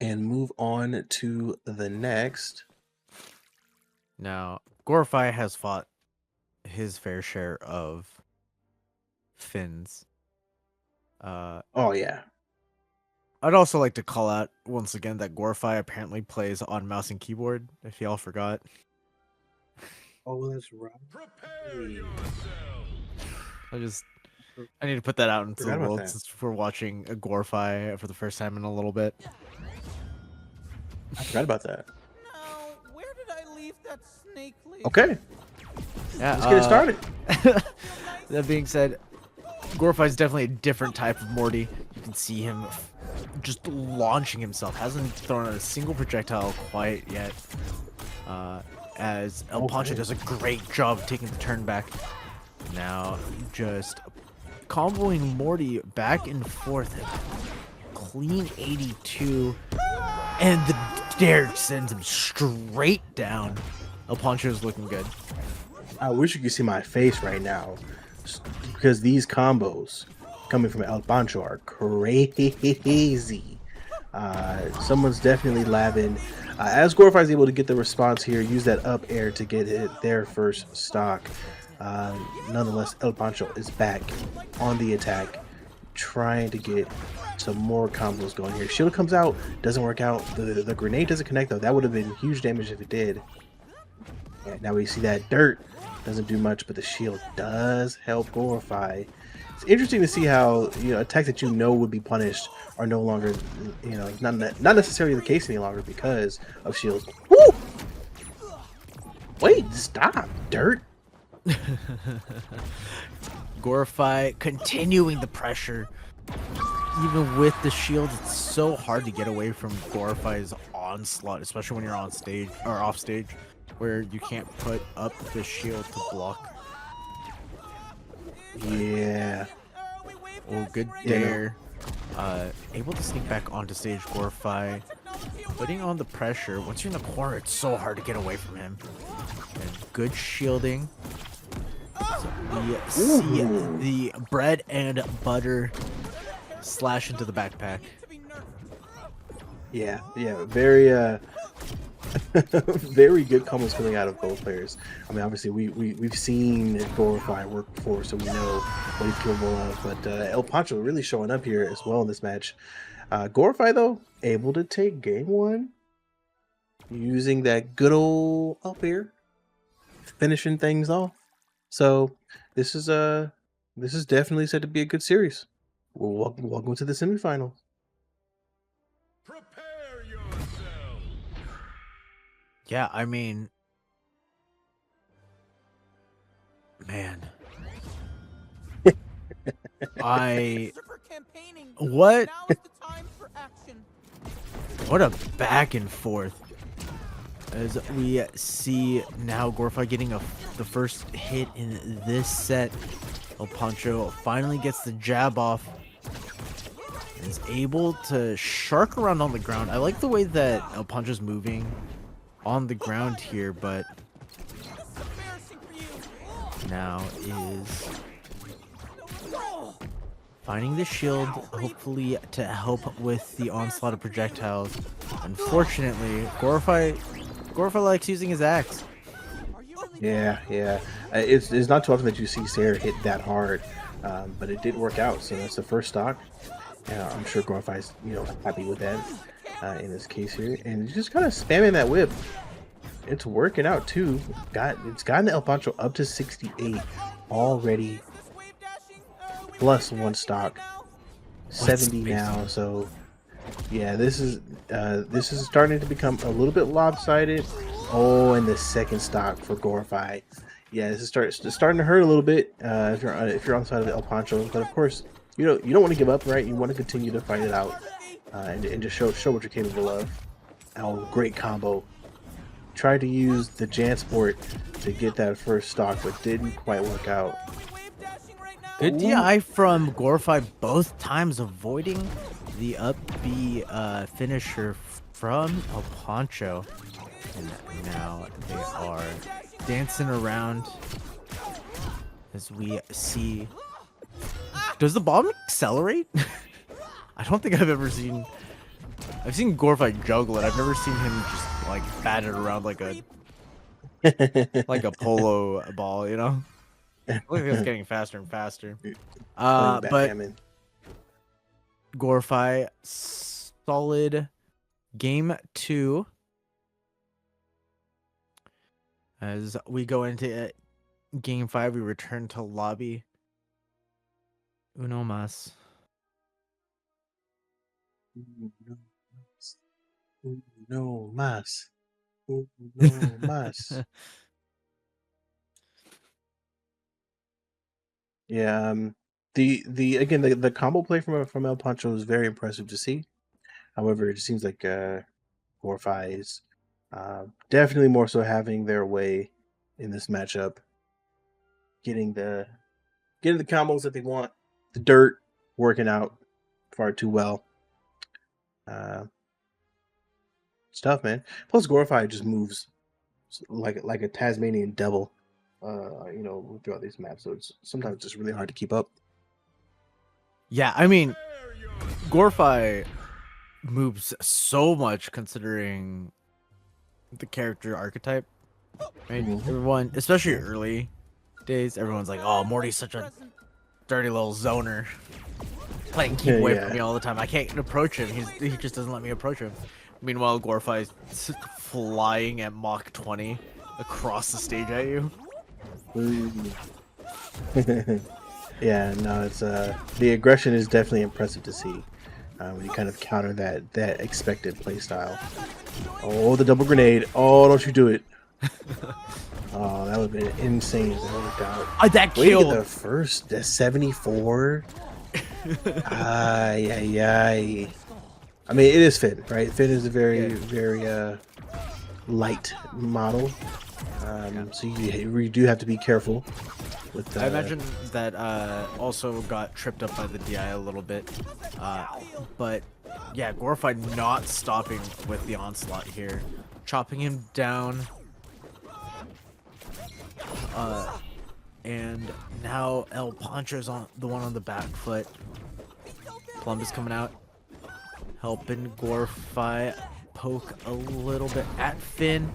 and move on to the next. Now, Gorifye has fought his fair share of Finns. Oh yeah. I'd also like to call out once again that Gorifye apparently plays on mouse and keyboard, if y'all forgot. Oh, that's right. I just I need to put that out into the Forgot about world that. since we're watching a Gorifye for the first time in a little bit. I forgot about that. Now, where did I leave that snake lady? Okay, Yeah, let's get it started. that being said, Gorifye is definitely a different type of Morty. You can see him just launching himself. Hasn't thrown out a single projectile quite yet. As Elpancho does a great job of taking the turn back. Now, just comboing Morty back and forth. Clean 82. And the dare sends him straight down. Elpancho is looking good. I wish you could see my face right now, because these combos coming from elpancho are crazy. Someone's definitely labbing. As Gorifye is able to get the response here, use that up air to get their first stock. Nonetheless, elpancho is back on the attack, trying to get some more combos going here. Shield comes out, doesn't work out. The grenade doesn't connect though. That would have been huge damage if it did. And now we see that dirt doesn't do much, but the shield does help Gorifye. It's interesting to see how attacks that would be punished are no longer not necessarily the case any longer because of shields. Woo! Wait, stop, dirt. Gorifye continuing the pressure. Even with the shield, it's so hard to get away from Gorifye's onslaught, especially when you're on stage or off stage, where you can't put up the shield to block. Yeah. Oh, good dare. Able to sneak back onto stage, Gorifye. Putting on the pressure. Once you're in the corner, it's so hard to get away from him. And good shielding. So we see the bread and butter slash into the backpack. Yeah, very very good combos coming out of both players. I mean, obviously we've seen Gorifye work before, so we know what he's capable of. But elpancho really showing up here as well in this match. Gorifye though able to take game one using that good old up air, finishing things off. So this is definitely said to be a good series. Well, welcome to the semifinals. Prepare yourself. Yeah, I mean, man, what a back and forth. As we see now Gorifye getting the first hit in this set. Elpancho finally gets the jab off. And is able to shark around on the ground. I like the way that Elpancho's moving on the ground here, but now is finding the shield, hopefully to help with the onslaught of projectiles. Unfortunately, Gorifye likes using his axe. Yeah. It's not too often that you see Sarah hit that hard, but it did work out. So that's the first stock. I'm sure Gorifye's happy with that in this case here, and just kind of spamming that whip. It's working out too. It's gotten elpancho up to 68 already, plus one stock, 70 now. So yeah, this is starting to become a little bit lopsided. Oh, and the second stock for Gorifye. Yeah, this is starting to hurt a little bit if you're on the side of elpancho. But of course, you don't want to give up, right? You want to continue to fight it out and just show what you're capable of. Oh, great combo. Tried to use the Jansport to get that first stock, but didn't quite work out. Good DI from Gorifye both times, avoiding the up B finisher from elpancho. And now they are dancing around as we see. Does the bomb accelerate? I don't think I've ever seen I've seen Gorifye juggle it. I've never seen him just like bat it around like a polo ball, you know? Look like it's getting faster and faster. Playing But backgammon. Gorifye, solid game 2. As we go into game 5, we return to lobby. Uno mas. No más. No más. Yeah. The again the combo play from El Pancho is very impressive to see. However, it seems like Gorifye is definitely more so having their way in this matchup, getting the combos that they want. The dirt working out far too well. It's tough, man. Plus, Gorifye just moves like a Tasmanian devil, throughout these maps. So it's sometimes just really hard to keep up. Yeah, I mean, Gorifye moves so much considering the character archetype. Right? Everyone, especially early days, everyone's like, "Oh, Morty's such a dirty little zoner, playing keep away from me all the time. I can't approach him. He just doesn't let me approach him." Meanwhile, Gorifye's flying at Mach 20 across the stage at you. Yeah, no, it's the aggression is definitely impressive to see when you kind of counter that expected play style. Oh, the double grenade! Oh, don't you do it! Oh, that would have been insane if it worked out. That Way to killed get the 74. Ay, ay, ay. I mean, it is Finn, right? Finn is a very light model, so you do have to be careful. With I imagine that also got tripped up by the DI a little bit, but yeah, Gorifye not stopping with the onslaught here, chopping him down, and now El Pancho's on the one on the back foot. Plum is coming out, helping Gorifye poke a little bit at Finn.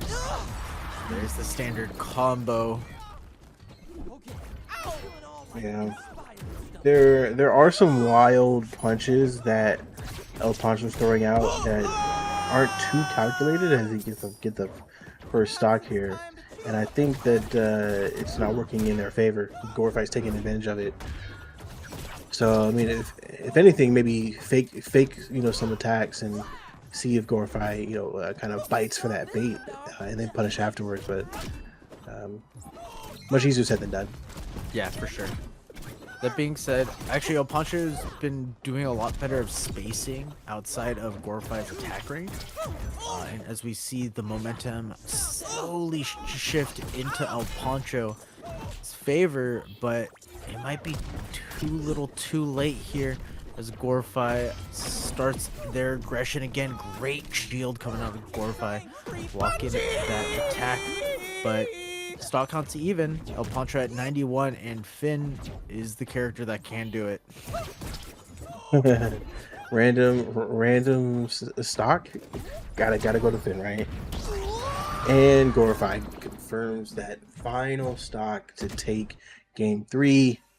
There's the standard combo. Yeah, there are some wild punches that El Pancho's throwing out that aren't too calculated as he get the first stock here, and I think that it's not working in their favor. Gorifye's taking advantage of it. So I mean, if anything, maybe fake some attacks and see if Gorifye kind of bites for that bait and then punish afterwards. But much easier said than done. Yeah, for sure. That being said, actually, El Pancho's been doing a lot better of spacing outside of Gorifye's attack range. And as we see the momentum slowly shift into El Pancho's favor, but it might be too little too late here as Gorifye starts their aggression again. Great shield coming out of Gorifye, blocking that attack, but stock counts even. El Pancho at 91, and Finn is the character that can do it. random stock. Gotta go to Finn, right? And Gorifye confirms that final stock to take game 3.